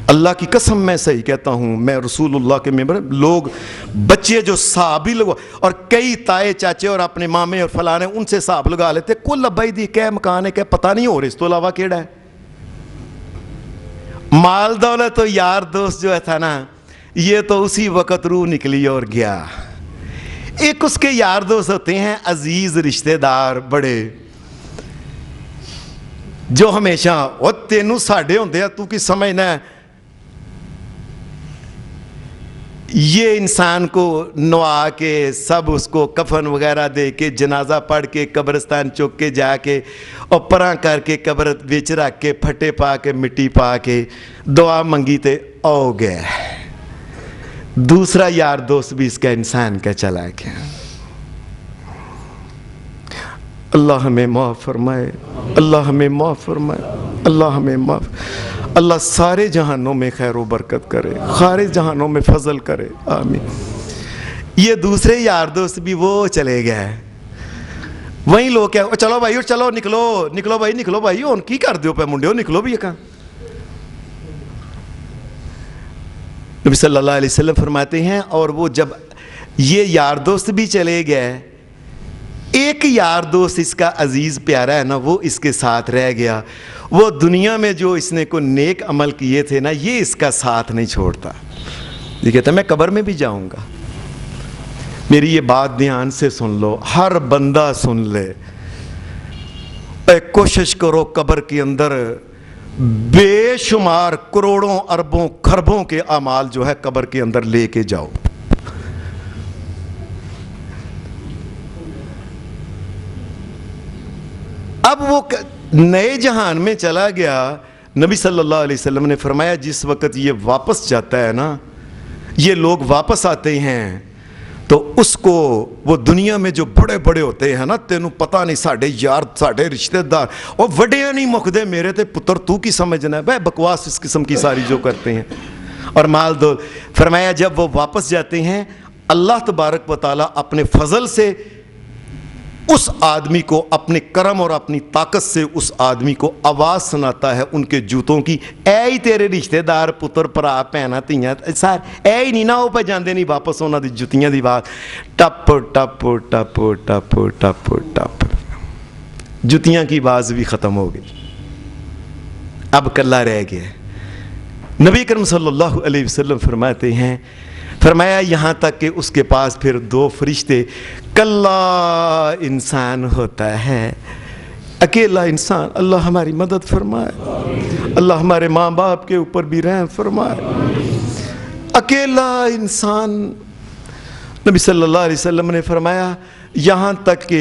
اللہ کی قسم میں صحیح کہتا ہوں، میں رسول اللہ کے ممبر، لوگ بچے جو صحابی لوگ اور کئی تائے چاچے اور اپنے مامے اور فلانے ان سے صاحب لگا لیتے، کل ابائی دی کہ مکان ہے کہ پتہ نہیں ہو رہا اس تو علاوہ کیڑا ہے۔ مال دولت و یار دوست جو ہے تھا نا، یہ تو اسی وقت روح نکلی اور گیا۔ ایک اس کے یار دوست ہوتے ہیں عزیز رشتہ دار بڑے، جو ہمیشہ وہ تینوں ساڑھے ہوندے ہیں تو کی سمجھنا ہے، یہ انسان کو نوا کے سب اس کو کفن وغیرہ دے کے جنازہ پڑھ کے قبرستان چوک کے جا کے اور پراں کر کے قبر وچ رکھ کے پھٹے پا کے مٹی پا کے دعا منگی تے او گئے۔ دوسرا یار دوست بھی اس کا انسان کا چلا گیا۔ اللہ ہمیں معاف فرمائے، اللہ ہمیں معاف فرمائے، اللہ ہمیں معاف، اللہ سارے جہانوں میں خیر و برکت کرے، سارے جہانوں میں فضل کرے، آمین۔ یہ دوسرے یار دوست بھی وہ چلے گئے، وہیں لوگ کہہ چلو بھائی چلو نکلو بھائی ان کی کر دیو پہ منڈے ہو نکلو بھی کہاں۔ نبی صلی اللہ علیہ وسلم فرماتے ہیں اور وہ جب یہ یار دوست بھی چلے گئے، ایک یار دوست اس کا عزیز پیارا ہے نا، وہ اس کے ساتھ رہ گیا۔ وہ دنیا میں جو اس نے کو نیک عمل کیے تھے نا، یہ اس کا ساتھ نہیں چھوڑتا۔ یہ کہتا ہے میں قبر میں بھی جاؤں گا۔ میری یہ بات دھیان سے سن لو، ہر بندہ سن لے، کوشش کرو قبر کے اندر بے شمار کروڑوں اربوں خربوں کے اعمال جو ہے قبر کے اندر لے کے جاؤ۔ اب وہ نئے جہان میں چلا گیا۔ نبی صلی اللہ علیہ وسلم نے فرمایا جس وقت یہ واپس جاتا ہے نا، یہ لوگ واپس آتے ہیں تو اس کو وہ دنیا میں جو بڑے بڑے ہوتے ہیں نا، تینوں پتہ نہیں ساڑھے یار ساڑھے رشتہ دار اور وڈے نہیں مکدے میرے تے پتر تو کی سمجھنا ہے بھائی، بکواس اس قسم کی ساری جو کرتے ہیں اور مال دول۔ فرمایا جب وہ واپس جاتے ہیں، اللہ تبارک و تعالیٰ اپنے فضل سے اس آدمی کو، اپنے کرم اور اپنی طاقت سے اس آدمی کو آواز سناتا ہے ان کے جوتوں کی، اے ہی تیرے رشتہ دار پتر پرا بھیناں دھیاں سار اے ہی نہیں نا وہ پہ جاندے نہیں واپس، انہاں دی جتیاں دی آواز ٹپ ٹپ ٹپ ٹپ ٹپ ٹپ، جتیاں کی آواز بھی ختم ہو گئی۔ اب کلا رہ گیا. نبی کرم صلی اللہ علیہ وسلم فرماتے ہیں، فرمایا یہاں تک کہ اس کے پاس پھر 2 فرشتے، کلا انسان ہوتا ہے، اکیلا انسان. اللہ ہماری مدد فرمائے، اللہ ہمارے ماں باپ کے اوپر بھی رحم فرمائے. اکیلا انسان. نبی صلی اللہ علیہ وسلم نے فرمایا یہاں تک کہ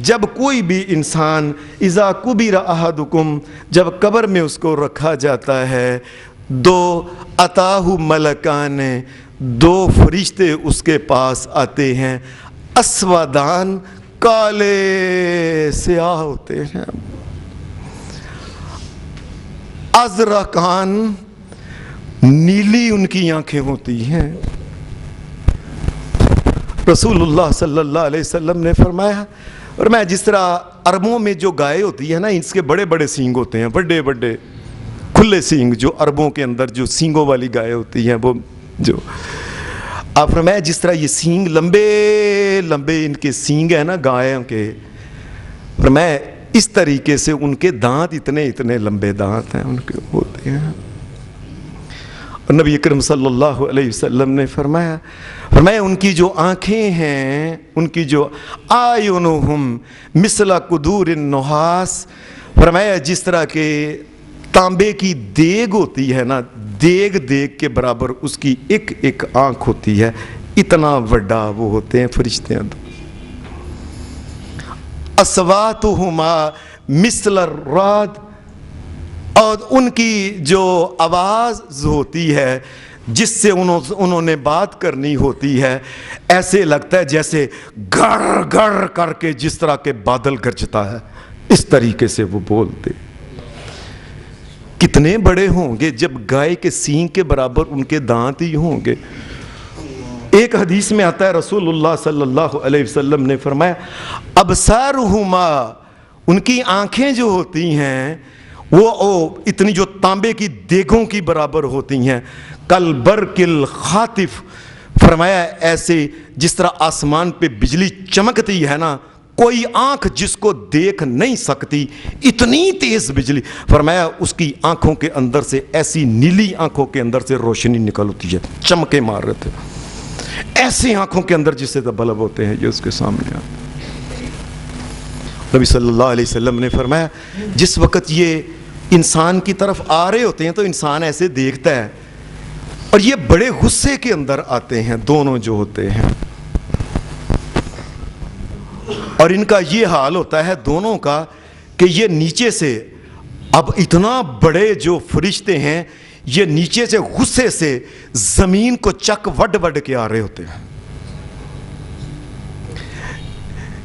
جب کوئی بھی انسان اذا قبر احدکم، جب قبر میں اس کو رکھا جاتا ہے، 2 اتاہ ملکان، 2 فرشتے اس کے پاس آتے ہیں، اسودان، کالے سیاہ ہوتے ہیں، ازرقان، نیلی ان کی آنکھیں ہوتی ہیں. رسول اللہ صلی اللہ علیہ وسلم نے فرمایا، اور میں جس طرح عربوں میں جو گائے ہوتی ہے نا، اس کے بڑے بڑے سینگ ہوتے ہیں، بڑے بڑے کھلے سینگ، جو عربوں کے اندر جو سینگوں والی گائے ہوتی ہیں، وہ جو آپ فرمایا جس طرح یہ سینگ لمبے لمبے ان کے سینگ ہیں نا گائےوں کے، فرمایا اس طریقے سے ان کے دانت اتنے لمبے دانت ہیں ان کے ہوتے ہیں. اور نبی اکرم صلی اللہ علیہ وسلم نے فرمایا ان کی جو آنکھیں ہیں، ان کی جو آیونہم مثل قدور النحاس، فرمایا جس طرح کے تانبے کی دیگ ہوتی ہے نا، دیگ کے برابر اس کی ایک آنکھ ہوتی ہے، اتنا بڑا وہ ہوتے ہیں فرشتے. اصواتہما مثل الرعد، اور ان کی جو آواز ہوتی ہے جس سے انہوں نے بات کرنی ہوتی ہے، ایسے لگتا ہے جیسے گڑ گڑ کر کے جس طرح کے بادل گرجتا ہے، اس طریقے سے وہ بولتے. کتنے بڑے ہوں گے جب گائے کے سینگ کے برابر ان کے دانت ہی ہوں گے. ایک حدیث میں آتا ہے رسول اللہ صلی اللہ علیہ وسلم نے فرمایا ابصارہما، ان کی آنکھیں جو ہوتی ہیں وہ اتنی جو تانبے کی دیگوں کی برابر ہوتی ہیں، کل برق الخاطف، فرمایا ایسے جس طرح آسمان پہ بجلی چمکتی ہے نا، کوئی آنکھ جس کو دیکھ نہیں سکتی، اتنی تیز بجلی، فرمایا اس کی آنکھوں کے اندر سے، ایسی نیلی آنکھوں کے اندر سے روشنی نکلتی ہے، چمکے مار رہے تھے، ایسی آنکھوں کے اندر جس سے بلب ہوتے ہیں یہ اس کے سامنے آتے. نبی صلی اللہ علیہ وسلم نے فرمایا جس وقت یہ انسان کی طرف آ رہے ہوتے ہیں تو انسان ایسے دیکھتا ہے، اور یہ بڑے غصے کے اندر آتے ہیں دونوں جو ہوتے ہیں، اور ان کا یہ حال ہوتا ہے دونوں کا کہ یہ نیچے سے، اب اتنا بڑے جو فرشتے ہیں یہ نیچے سے غصے سے زمین کو چک وڈ کے آ رہے ہوتے ہیں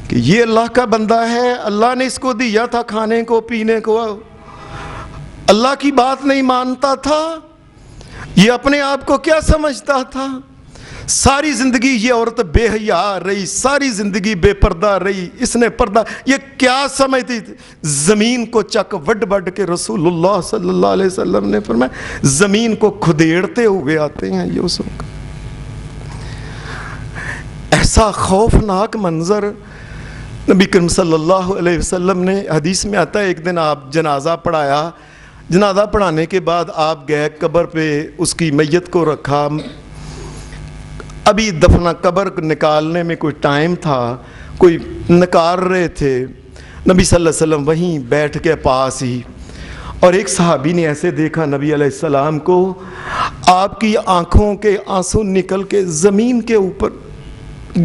کہ یہ اللہ کا بندہ ہے، اللہ نے اس کو دیا تھا کھانے کو پینے کو، اللہ کی بات نہیں مانتا تھا، یہ اپنے آپ کو کیا سمجھتا تھا، ساری زندگی یہ عورت بے حیا رہی، ساری زندگی بے پردہ رہی، اس نے پردہ، یہ کیا سمجھتی تھی. زمین کو چک وڈ کے رسول اللہ صلی اللہ علیہ وسلم نے فرمایا زمین کو کھدیڑتے ہوئے آتے ہیں یہ اس وقت. ایسا خوفناک منظر نبی کریم صلی اللہ علیہ وسلم نے، حدیث میں آتا ہے ایک دن آپ جنازہ پڑھایا، جنازہ پڑھانے کے بعد آپ گئے قبر پہ، اس کی میت کو رکھا، ابھی دفنہ قبر نکالنے میں کوئی ٹائم تھا، کوئی نکال رہے تھے، نبی صلی اللہ علیہ وسلم وہیں بیٹھ کے پاس ہی، اور ایک صحابی نے ایسے دیکھا نبی علیہ السلام کو، آپ کی آنکھوں کے آنسو نکل کے زمین کے اوپر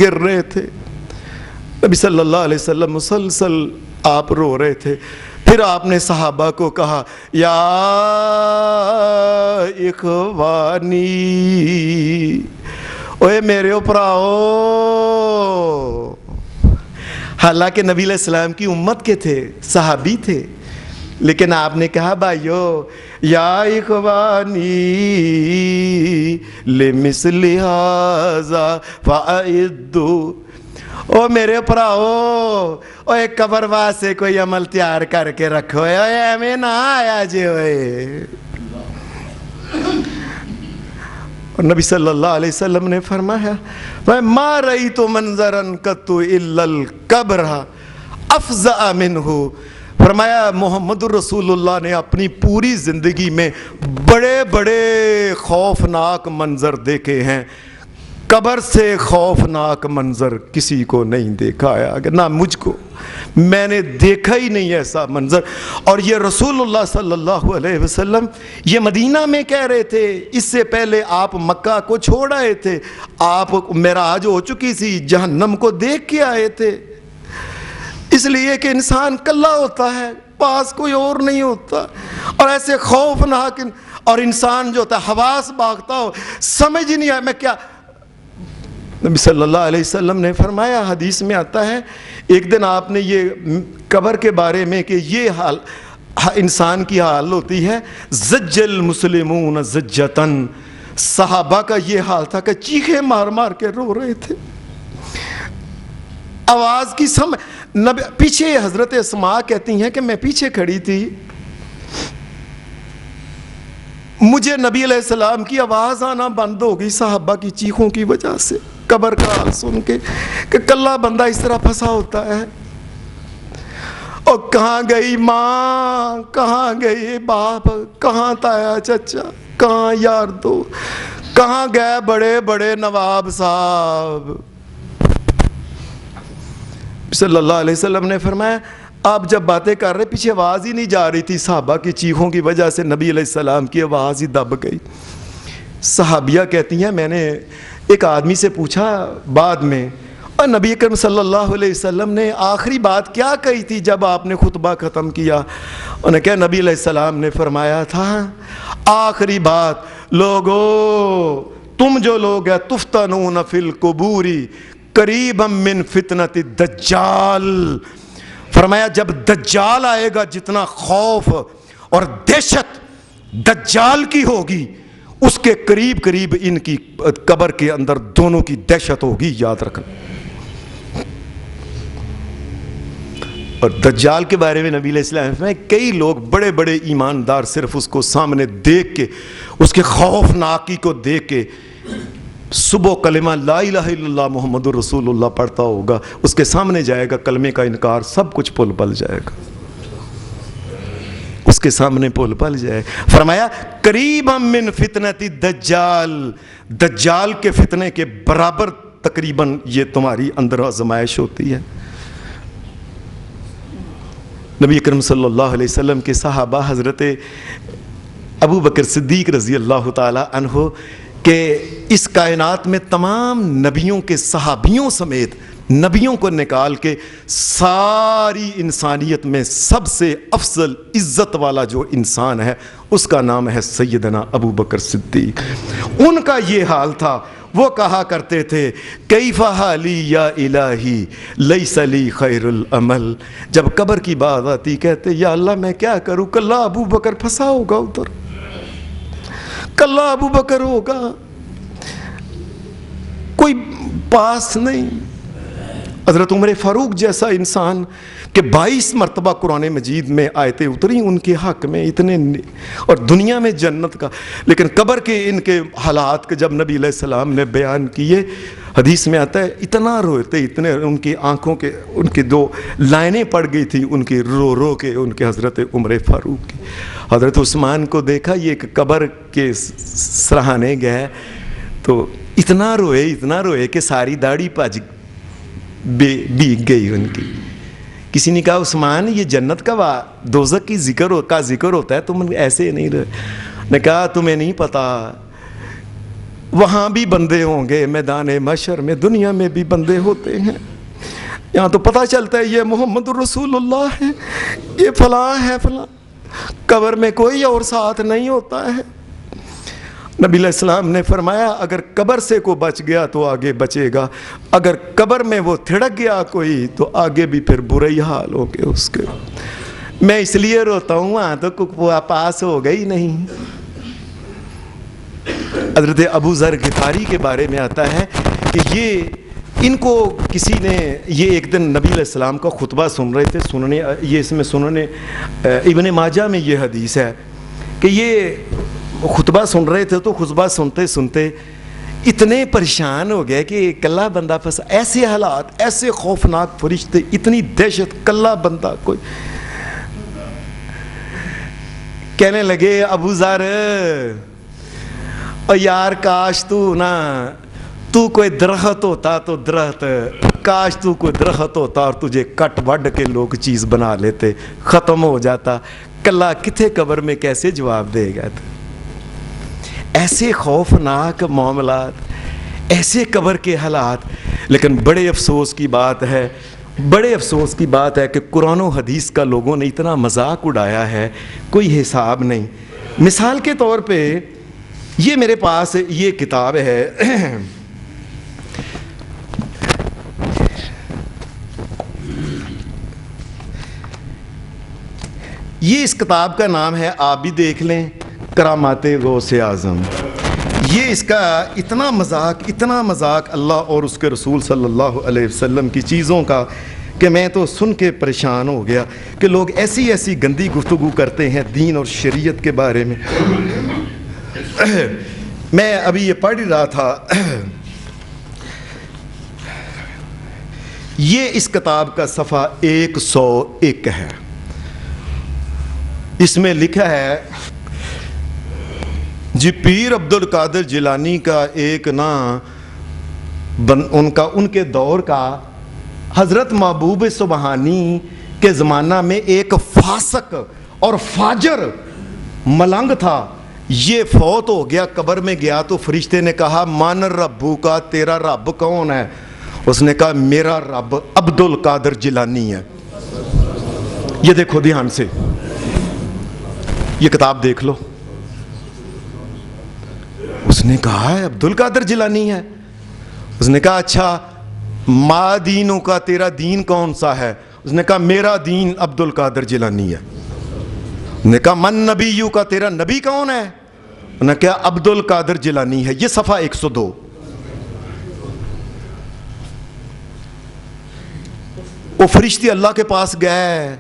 گر رہے تھے. نبی صلی اللہ علیہ وسلم مسلسل آپ رو رہے تھے. پھر آپ نے صحابہ کو کہا یا اخوانی، اوے میرے اوپراؤ. حالانکہ نبی علیہ السلام کی امت کے تھے، صحابی تھے، لیکن آپ نے کہا بھائیو یا اخوانی لمثل ھذا فاعدوا، او میرے پراؤ، او ایک قبر واسے کوئی عمل تیار کر کے رکھو، ایویں نہ آیا جی ہوئے. اور نبی صلی اللہ علیہ وسلم نے فرمایا ما رأیت منظرا قط الا القبر افزع منہ، فرمایا محمد الرسول اللہ نے اپنی پوری زندگی میں بڑے بڑے خوفناک منظر دیکھے ہیں، قبر سے خوفناک منظر کسی کو نہیں دیکھا ہے، اگر نہ مجھ کو، میں نے دیکھا ہی نہیں ایسا منظر۔ اور یہ رسول اللہ صلی اللہ علیہ وسلم یہ مدینہ میں کہہ رہے تھے، اس سے پہلے آپ مکہ کو چھوڑ آئے تھے، آپ معراج ہو چکی تھی، جہنم کو دیکھ کے آئے تھے، اس لیے کہ انسان کلا ہوتا ہے، پاس کوئی اور نہیں ہوتا، اور ایسے خوفناک، اور انسان جو ہوتا ہے حواس باغتا ہو، سمجھ ہی نہیں آیا میں کیا۔ نبی صلی اللہ علیہ وسلم نے فرمایا، حدیث میں آتا ہے، ایک دن آپ نے یہ قبر کے بارے میں کہ یہ حال انسان کی حال ہوتی ہے، زج المسلمون زجتن، صحابہ کا یہ حال تھا کہ چیخیں مار مار کے رو رہے تھے، آواز کی پیچھے حضرت اسماء کہتی ہیں کہ میں پیچھے کھڑی تھی، مجھے نبی علیہ السلام کی آواز آنا بند ہو گئی صحابہ کی چیخوں کی وجہ سے، قبر کا حال سن کے کہ کلا بندہ اس طرح پھنسا ہوتا ہے، اور کہاں گئی ماں، کہاں گئی باپ، کہاں تایا چچا، کہاں یار دو، کہاں گئے بڑے بڑے نواب صاحب۔ صلی اللہ علیہ وسلم نے فرمایا، آپ جب باتیں کر رہے پیچھے آواز ہی نہیں جا رہی تھی، صحابہ کی چیخوں کی وجہ سے نبی علیہ السلام کی آواز ہی دب گئی۔ صحابیہ کہتی ہیں میں نے ایک آدمی سے پوچھا بعد میں، اور نبی اکرم صلی اللہ علیہ وسلم نے آخری بات کیا کہی تھی جب آپ نے خطبہ ختم کیا؟ انہوں نے کہا نبی علیہ السلام نے فرمایا تھا آخری بات، لوگو تم جو لوگ ہیں تفتنون فی القبور قریبا من فتنۃ الدجال، فرمایا جب دجال آئے گا جتنا خوف اور دہشت دجال کی ہوگی اس کے قریب قریب ان کی قبر کے اندر دونوں کی دہشت ہوگی، یاد رکھنا۔ اور دجال کے بارے میں نبی علیہ السلام میں کئی لوگ بڑے بڑے ایماندار صرف اس کو سامنے دیکھ کے، اس کے خوفناکی کو دیکھ کے صبح کلمہ لا الہ الا اللہ محمد الرسول اللہ پڑھتا ہوگا، اس کے سامنے جائے گا کلمے کا انکار سب کچھ پل پل جائے گا، اس کے سامنے پل پل جائے۔ فرمایا قریبا من فتنۃ الدجال، دجال کے فتنے کے برابر تقریباً یہ تمہاری اندر آزمائش ہوتی ہے۔ نبی اکرم صلی اللہ علیہ وسلم کے صحابہ حضرت ابو بکر صدیق رضی اللہ تعالی عنہ کہ اس کائنات میں تمام نبیوں کے صحابیوں سمیت نبیوں کو نکال کے ساری انسانیت میں سب سے افضل عزت والا جو انسان ہے اس کا نام ہے سیدنا ابو بکر صدیق۔ ان کا یہ حال تھا، وہ کہا کرتے تھے کیف حالی یا الہی لیس لی خیر العمل، جب قبر کی بات آتی کہتے یا اللہ میں کیا کروں، کلا ابو بکر پھنسا ہوگا ادھر، کلا ابو بکر ہوگا، کوئی پاس نہیں۔ حضرت عمر فاروق جیسا انسان کہ 22 مرتبہ قرآن مجید میں آیتیں اتری ان کے حق میں اتنے، اور دنیا میں جنت کا، لیکن قبر کے ان کے حالات کے جب نبی علیہ السلام نے بیان کیے، حدیث میں آتا ہے اتنا روتے، اتنے ان کی آنکھوں کے ان کی دو لائنیں پڑ گئی تھی ان کی رو رو کے، ان کے حضرت عمر فاروق کی۔ حضرت عثمان کو دیکھا یہ کہ قبر کے سرہانے گئے تو اتنا روئے کہ ساری داڑھی پج بھیگ گئی ان کی۔ کسی نے کہا عثمان یہ جنت کا دوزخ کی ذکر ہوتا ہے، تم ایسے نہیں رہے۔ نے کہا تمہیں نہیں پتا، وہاں بھی بندے ہوں گے میدان محشر میں، دنیا میں بھی بندے ہوتے ہیں، یہاں تو پتہ چلتا ہے یہ محمد الرسول اللہ ہے، یہ فلاں ہے فلاں، قبر میں کوئی اور ساتھ نہیں ہوتا ہے۔ نبی علیہ السلام نے فرمایا اگر قبر سے کو بچ گیا تو آگے بچے گا، اگر قبر میں وہ تھڑک گیا کوئی تو آگے بھی پھر برے ہی حال ہو گئے اس کے۔ میں اس لیے روتا ہوں وہاں تو پاس ہو گئی نہیں۔ حضرت ابو ذر غفاری کے بارے میں آتا ہے کہ یہ ان کو کسی نے یہ ایک دن نبی علیہ السلام کا خطبہ سن رہے تھے، سننے یہ اس میں سننے ابن ماجہ میں یہ حدیث ہے کہ یہ خطبہ سن رہے تھے تو خطبہ سنتے سنتے اتنے پریشان ہو گئے کہ کلا بندہ پھنسا، ایسے حالات، ایسے خوفناک فرشتے، اتنی دہشت، کلا بندہ کوئی کہنے لگے ابو ذر او یار کاش تو کوئی درخت ہوتا تو درخت، کاش تو کوئی درخت ہوتا اور تجھے کٹ وڈ کے لوگ چیز بنا لیتے، ختم ہو جاتا، کلا کتھے قبر میں کیسے جواب دے گا؟ ایسے خوفناک معاملات، ایسے قبر کے حالات. لیکن بڑے افسوس کی بات ہے، بڑے افسوس کی بات ہے کہ قرآن و حدیث کا لوگوں نے اتنا مذاق اڑایا ہے، کوئی حساب نہیں. مثال کے طور پہ یہ میرے پاس یہ کتاب ہے، یہ اس کتاب کا نام ہے، آپ بھی دیکھ لیں، کرامات غوث اعظم. یہ اس کا اتنا مذاق اللہ اور اس کے رسول صلی اللہ علیہ وسلم کی چیزوں کا کہ میں تو سن کے پریشان ہو گیا کہ لوگ ایسی گندی گفتگو کرتے ہیں دین اور شریعت کے بارے میں. میں ابھی یہ پڑھ رہا تھا، یہ اس کتاب کا صفحہ 101 ہے. اس میں لکھا ہے جی پیر عبد القادر جیلانی کا ایک ان کے دور کا حضرت محبوب سبحانی کے زمانہ میں ایک فاسق اور فاجر ملنگ تھا. یہ فوت ہو گیا، قبر میں گیا تو فرشتے نے کہا من ربو کا، تیرا رب کون ہے؟ اس نے کہا میرا رب عبد القادر جیلانی ہے. یہ دیکھو دھیان سے، یہ کتاب دیکھ لو. اس نے کہا ہے عبد القادر جیلانی ہے. اس نے کہا اچھا ما دینوں کا، تیرا دین کون سا ہے؟ اس نے کہا میرا دین عبد القادر جیلانی ہے. اس نے کہا من نبیوں کا، تیرا نبی کون ہے؟ اس نے کہا عبد القادر جیلانی ہے. یہ صفحہ 102. وہ فرشتے اللہ کے پاس گئے،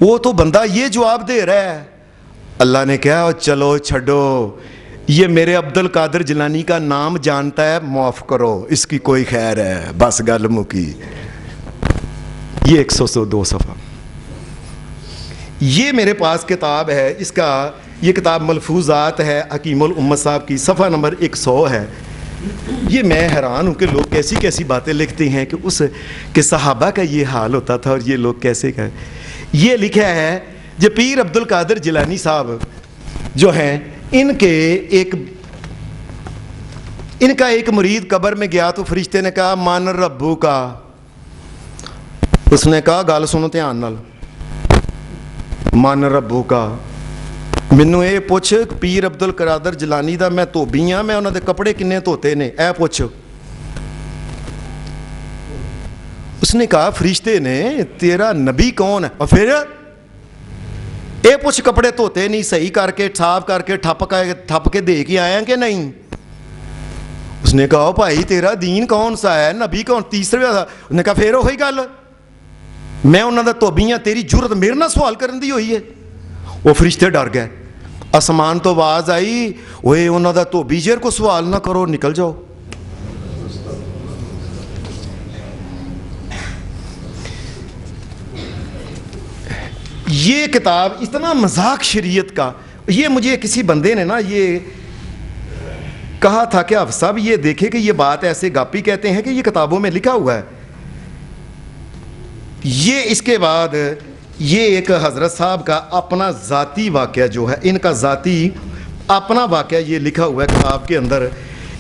وہ تو بندہ یہ جواب دے رہا ہے. اللہ نے کہا چلو چھڈو، یہ میرے عبد القادر جیلانی کا نام جانتا ہے، معاف کرو، اس کی کوئی خیر ہے، بس گل مکی. یہ 102 صفحہ. یہ میرے پاس کتاب ہے، اس کا یہ کتاب ملفوظات ہے حکیم الامت صاحب کی، صفحہ نمبر 100 ہے. یہ میں حیران ہوں کہ لوگ کیسی کیسی باتیں لکھتے ہیں کہ صحابہ کا یہ حال ہوتا تھا اور یہ لوگ کیسے کہیں. یہ لکھا ہے جو پیر عبد القادر جیلانی صاحب جو ہیں، ان کا ایک مرید قبر میں گیا تو فرشتے نے کہا مان ربو کا. اس نے کہا گل سنو دھیان نال، مان ربو کا. مینوں اے پوچھ پیر عبد القادر جیلانی دا میں دھوبی ہاں، میں انہاں دے کپڑے کنے دھوتے نے، اے پوچھ. اس نے کہا فرشتے نے تیرا نبی کون ہے؟ اور پھر اے پوچھ کپڑے دھوتے نہیں، صحیح کر کے صاف کر کے ٹھپ کے دے کے آئے ہیں کہ نہیں؟ اس نے کہا بھائی تیرا دین کون سا ہے، نبی کون؟ تیسرے اس نے کہا پھر وہی گل، میں انہاں دا دھوبی ہاں، تیری جرت میرے نال سوال کرن دی ہوئی ہے. وہ فرشتے ڈر گئے. آسمان تو آواز آئی اوے انہاں دا دھوبی جیر کو سوال نہ کرو، نکل جاؤ. یہ کتاب اتنا مذاق شریعت کا، یہ مجھے کسی بندے نے یہ کہا تھا کہ آپ صاحب یہ دیکھیں کہ یہ بات ایسے گاپی کہتے ہیں کہ یہ کتابوں میں لکھا ہوا ہے. یہ اس کے بعد یہ ایک حضرت صاحب کا اپنا ذاتی واقعہ جو ہے، ان کا ذاتی اپنا واقعہ یہ لکھا ہوا ہے کتاب کے اندر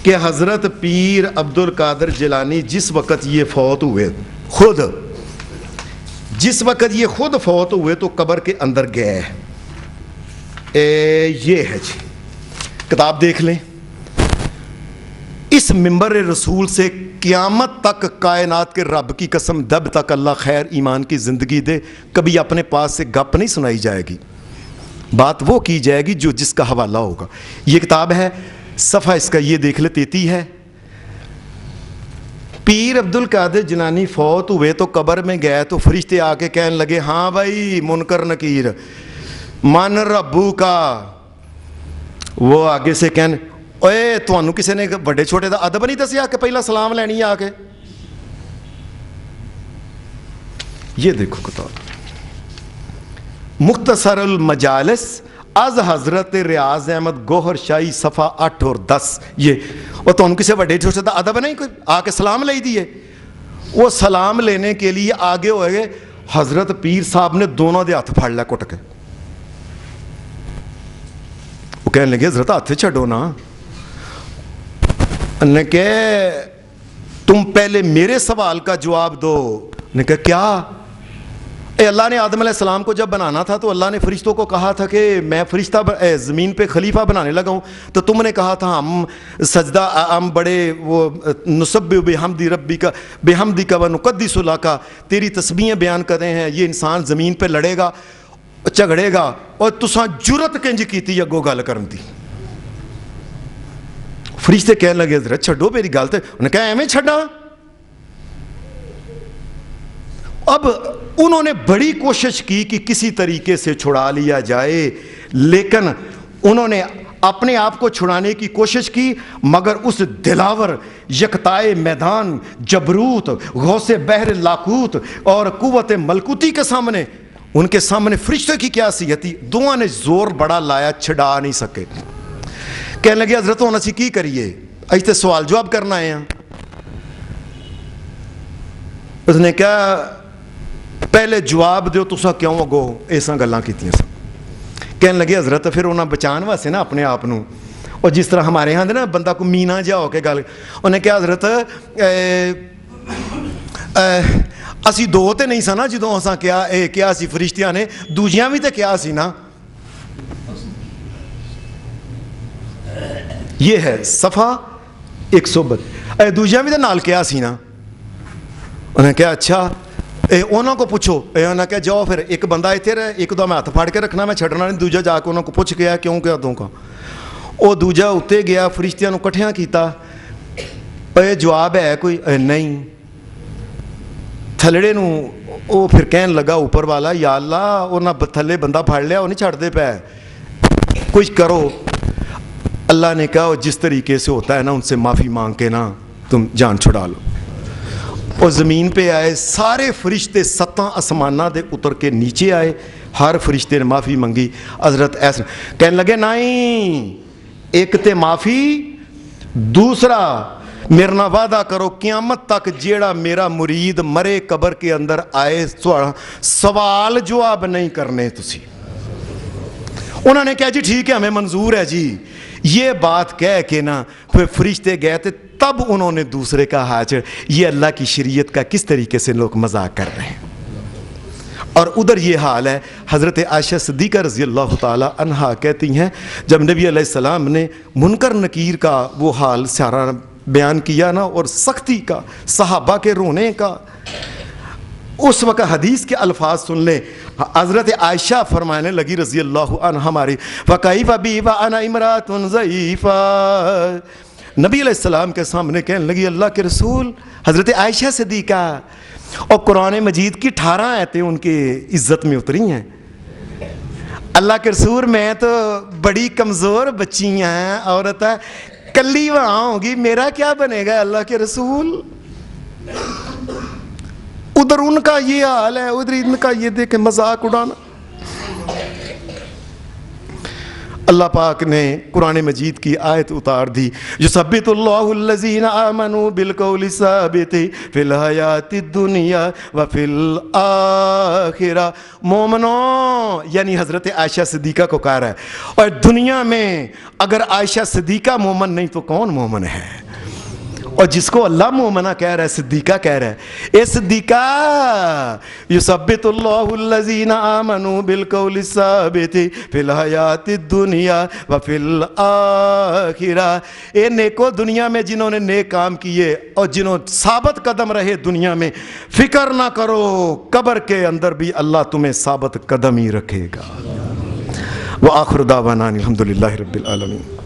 کہ حضرت پیر عبد القادر جیلانی جس وقت یہ فوت ہوئے، جس وقت یہ خود فوت ہوئے تو قبر کے اندر گئے. یہ ہے جی کتاب دیکھ لیں. اس منبر رسول سے قیامت تک کائنات کے رب کی قسم جب تک اللہ خیر ایمان کی زندگی دے کبھی اپنے پاس سے گپ نہیں سنائی جائے گی، بات وہ کی جائے گی جو جس کا حوالہ ہوگا. یہ کتاب ہے، صفحہ اس کا یہ دیکھ لے 33 ہے. پیر عبد القادر جیلانی فوت ہوئے تو قبر میں گئے تو فرشتے آ کے کہنے لگے ہاں بھائی منکر نکیر من ربو کا. وہ آگے سے کہنے اوے تھانوں کسی نے بڑے چھوٹے دا ادب نہیں دسیا کہ پہلا سلام لینی آ کے. یہ دیکھو کتاب مختصر المجالس از حضرت ریاض احمد گوہر شاہی صفحہ 8 اور 10 یہ اور تو ان کسی بڑے چھوٹے دا ادب نہیں کوئی آ کے سلام لے دیے. وہ سلام لینے کے لیے آگے ہوئے گئے, حضرت پیر صاحب نے دونوں دے ہاتھ پھاڑ لیا کٹ کے. وہ کہنے لگے حضرت ہاتھ چھڈو نا. نے کہ تم پہلے میرے سوال کا جواب دو. نے کہا کیا؟ اللہ نے آدم علیہ السلام کو جب بنانا تھا تو اللہ نے فرشتوں کو کہا تھا کہ میں فرشتہ زمین پہ خلیفہ بنانے لگا ہوں, تو تم نے کہا تھا ہم سجدہ ہم بڑے وہ نسبح بحمد ربک بحمدک ونقدس لک, تیری تسبیحیں بیان کر رہے ہیں. یہ انسان زمین پہ لڑے گا جھگڑے گا اور تساں جرت کنج کیتی اگوں گل کرن دی. فرشتے کہنے لگے حضرت چھڈو میری گل تے. انہوں نے کہا ایویں چھڈا. اب انہوں نے بڑی کوشش کی کہ کسی طریقے سے چھڑا لیا جائے, لیکن انہوں نے اپنے آپ کو چھڑانے کی کوشش کی, مگر اس دلاور یکتائے میدان جبروت غوث بحر لاکوت اور قوت ملکوتی کے سامنے, ان کے سامنے فرشتے کی کیا حیثیت تھی. دونوں نے زور بڑا لایا, چھڑا نہیں سکے. کہنے لگے حضرت ہوں اسی کی کریے, ایسے سوال جواب کرنا ہے. اس نے کہا پہلے جواب دیو تساں کیوں اگو ایسا گلاں کیتیاں سن. کہنے لگے حضرت پھر انہاں بچان واسطے نا اپنے آپ نو, اور جس طرح ہمارے ہاں نا بندہ کو مینا جا ہو کے گل, انہیں کہا حضرت اسی دو تے نہیں سا نا جدوں اساں کیا سی فرشتیاں نے, دوجیاں بھی تے کیا سی نا. یہ ہے صفحہ 132. دوجیاں بھی تے نال کیا سی نا. انہیں کہا اچھا انہوں کو پوچھو. انہوں نے کہا جاؤ پھر ایک بندہ اتنے رہے, ایک دو میں ہاتھ پھاڑ کے رکھنا, میں چھڈنا نہیں. دوجا جا کے انہوں کو پوچھ گیا کیوں کیا دوں کا. وہ دوجا اتنے گیا, فرشتیاں کٹھیاں کیتا, جواب ہے کوئی نہیں. تھلڑے نو وہ پھر کہن لگا اوپر والا یا اللہ انہاں تھلے بندہ پھاڑ لیا, وہ نہیں چھڑ دے پے, کچھ کرو. اللہ نے کہا جس طریقے سے ہوتا ہے نا ان سے معافی مانگ کے نا تم جان چھڑا لو. اور زمین پہ آئے سارے فرشتے 7 آسمانہ دے اتر کے نیچے آئے, ہر فرشتے نے معافی منگی. حضرت ایسا کہنے لگے نہیں, ایک تے معافی, دوسرا میرے نہ وعدہ کرو قیامت تک جیڑا میرا مرید مرے قبر کے اندر آئے سوال جواب نہیں کرنے تسی. انہوں نے کہا جی ٹھیک ہے ہمیں منظور ہے جی. یہ بات کہہ کے نا پھر فرشتے گئے تھے, تب انہوں نے دوسرے کا ہاتھ, یہ اللہ کی شریعت کا کس طریقے سے لوگ مذاق کر رہے ہیں. اور ادھر یہ حال ہے. حضرت عائشہ صدیقہ رضی اللہ تعالی عنہا کہتی ہیں جب نبی علیہ السلام نے منکر نکیر کا وہ حال سارا بیان کیا نا, اور سختی کا, صحابہ کے رونے کا, اس وقت حدیث کے الفاظ سن لیں. حضرت عائشہ فرمانے لگی رضی اللہ عنہ ہماری, فَكَيْفَ بِي وَأَنَا امْرَأَةٌ ضَعِيفَةٌ. نبی علیہ السلام کے سامنے کہنے لگی اللہ کے رسول, حضرت عائشہ صدیقہ, اور قرآن مجید کی 18 آیتیں ان کی عزت میں اتری ہیں. اللہ کے رسول میں تو بڑی کمزور بچی ہیں, عورت ہے, کلی وہاں ہوگی, میرا کیا بنے گا اللہ کے رسول. ادھر ان کا یہ حال ہے, ادھر ان کا یہ دیکھ مذاق اڑانا. اللہ پاک نے قرآن مجید کی آیت اتار دی, یثبت اللہ الذین آمنوا بالقول الثابت فی الحیات الدنیا وفی الآخرہ. مومنوں یعنی حضرت عائشہ صدیقہ کو کہہ رہا ہے, اور دنیا میں اگر عائشہ صدیقہ مومن نہیں تو کون مومن ہے. اور جس کو اللہ مومنہ کہہ رہا ہے, صدیقہ کہہ رہا ہے, اے صدیقہ یثبت اللہ الذین آمنوا بالقول الثابت فی الحیات الدنیا وفی الآخرہ. اے نیکو دنیا میں جنہوں نے نیک کام کیے اور جنہوں ثابت قدم رہے دنیا میں, فکر نہ کرو قبر کے اندر بھی اللہ تمہیں ثابت قدم ہی رکھے گا. وآخر دعوانا الحمدللہ رب العالمین.